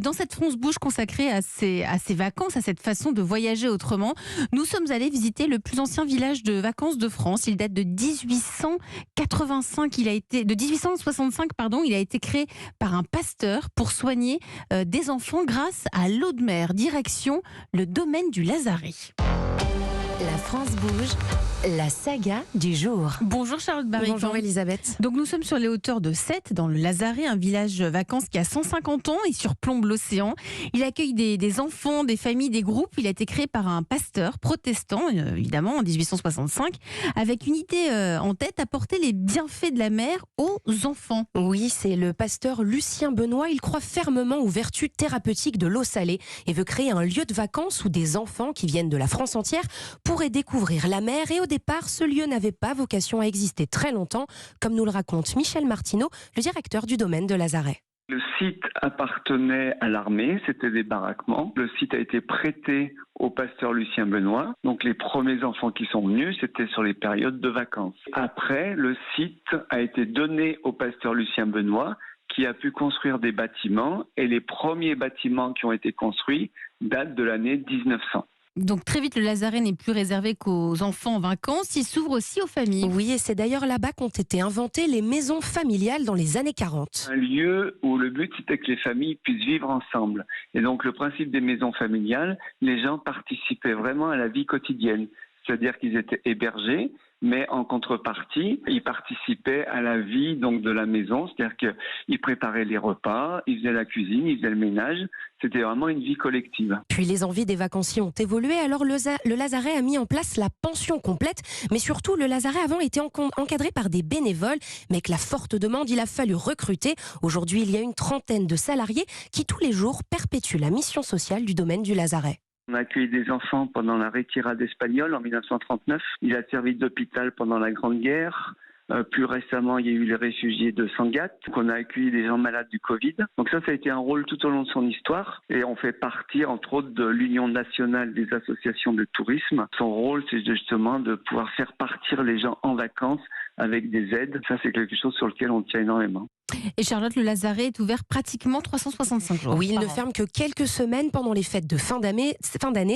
Dans cette France Bouge consacrée à ces vacances, à cette façon de voyager autrement, nous sommes allés visiter le plus ancien village de vacances de France. Il date de 1865. De 1865, pardon. Il a été créé par un pasteur pour soigner des enfants grâce à l'eau de mer. Direction le domaine du Lazaret. La France bouge, la saga du jour. Bonjour Charlotte Barry. Bonjour Elisabeth. Donc nous sommes sur les hauteurs de Sète, dans le Lazaret, un village vacances qui a 150 ans et surplombe l'océan. Il accueille des enfants, des familles, des groupes. Il a été créé par un pasteur protestant, évidemment, en 1865, avec une idée en tête, apporter les bienfaits de la mer aux enfants. Oui, c'est le pasteur Lucien Benoît. Il croit fermement aux vertus thérapeutiques de l'eau salée et veut créer un lieu de vacances où des enfants qui viennent de la France entière pourraient découvrir la mer. Et au départ, ce lieu n'avait pas vocation à exister très longtemps, comme nous le raconte Michel Martineau, le directeur du domaine de Lazaret. Le site appartenait à l'armée, c'était des baraquements. Le site a été prêté au pasteur Lucien Benoît. Donc les premiers enfants qui sont venus, c'était sur les périodes de vacances. Après, le site a été donné au pasteur Lucien Benoît, qui a pu construire des bâtiments. Et les premiers bâtiments qui ont été construits datent de l'année 1900. Donc très vite, le Lazaret n'est plus réservé qu'aux enfants en vacances, il s'ouvre aussi aux familles. Oui, et c'est d'ailleurs là-bas qu'ont été inventées les maisons familiales dans les années 40. Un lieu où le but c'était que les familles puissent vivre ensemble. Et donc le principe des maisons familiales, les gens participaient vraiment à la vie quotidienne. C'est-à-dire qu'ils étaient hébergés, mais en contrepartie, ils participaient à la vie donc de la maison. C'est-à-dire qu'ils préparaient les repas, ils faisaient la cuisine, ils faisaient le ménage. C'était vraiment une vie collective. Puis les envies des vacanciers ont évolué, alors le Lazaret a mis en place la pension complète. Mais surtout, le Lazaret avant était encadré par des bénévoles, mais avec la forte demande, il a fallu recruter. Aujourd'hui, il y a une trentaine de salariés qui tous les jours perpétuent la mission sociale du domaine du Lazaret. On a accueilli des enfants pendant la retirade espagnole en 1939. Il a servi d'hôpital pendant la Grande Guerre. Plus récemment, il y a eu les réfugiés de Sangatte. Donc on a accueilli des gens malades du Covid. Donc ça a été un rôle tout au long de son histoire. Et on fait partie, entre autres, de l'Union nationale des associations de tourisme. Son rôle, c'est justement de pouvoir faire partir les gens en vacances avec des aides. Ça, c'est quelque chose sur lequel on tient énormément. Et Charlotte, le Lazaret est ouvert pratiquement 365 jours. Oui, il ne ferme que quelques semaines pendant les fêtes de fin d'année.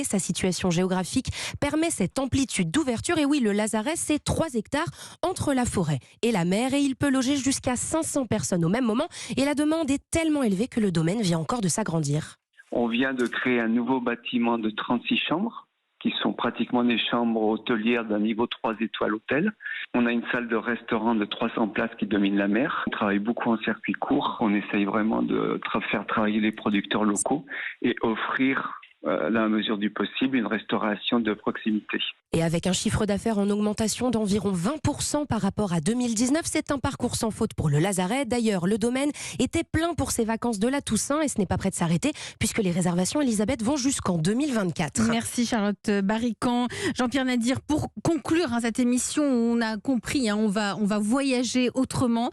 Sa situation géographique permet cette amplitude d'ouverture. Et oui, le Lazaret, c'est 3 hectares entre la forêt et la mer. Et il peut loger jusqu'à 500 personnes au même moment. Et la demande est tellement élevée que le domaine vient encore de s'agrandir. On vient de créer un nouveau bâtiment de 36 chambres, qui sont pratiquement des chambres hôtelières d'un niveau 3 étoiles hôtel. On a une salle de restaurant de 300 places qui domine la mer. On travaille beaucoup en circuit court. On essaye vraiment de faire travailler les producteurs locaux et offrir, dans la mesure du possible, une restauration de proximité. Et avec un chiffre d'affaires en augmentation d'environ 20% par rapport à 2019, c'est un parcours sans faute pour le Lazaret. D'ailleurs, le domaine était plein pour ses vacances de la Toussaint et ce n'est pas prêt de s'arrêter puisque les réservations, Elisabeth, vont jusqu'en 2024. Merci Charlotte Barrican. Jean-Pierre Nadir, pour conclure cette émission, on a compris, on va voyager autrement.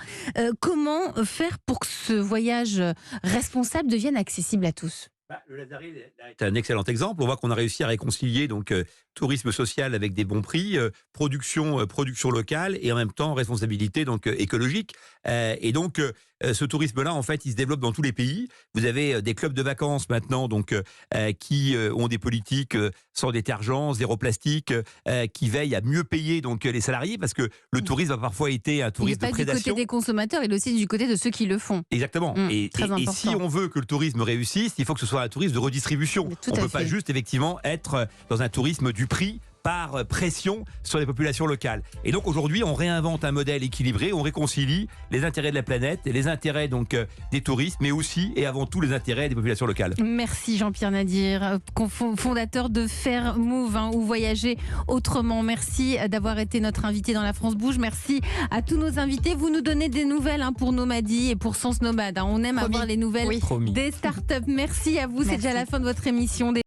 Comment faire pour que ce voyage responsable devienne accessible à tous ? Le Lazaret est un excellent exemple. On voit qu'on a réussi à réconcilier tourisme social avec des bons prix, production locale et en même temps responsabilité écologique. Et donc ce tourisme-là, en fait, il se développe dans tous les pays. Vous avez des clubs de vacances maintenant qui ont des politiques sans détergent, zéro plastique, qui veillent à mieux payer les salariés parce que le tourisme a parfois été un tourisme de prédation. Il n'est pas du côté des consommateurs, il est aussi du côté de ceux qui le font. Exactement. Et si on veut que le tourisme réussisse, il faut que ce soit un tourisme de redistribution. On ne peut pas juste effectivement être dans un tourisme du prix par pression sur les populations locales. Et donc aujourd'hui, on réinvente un modèle équilibré, on réconcilie les intérêts de la planète et les intérêts des touristes, mais aussi et avant tout les intérêts des populations locales. Merci Jean-Pierre Nadir, fondateur de Faire Move, ou Voyager Autrement. Merci d'avoir été notre invité dans la France Bouge. Merci à tous nos invités. Vous nous donnez des nouvelles pour Nomadi et pour Sens Nomade. On aime avoir les nouvelles des startups. Merci à vous. C'est déjà la fin de votre émission.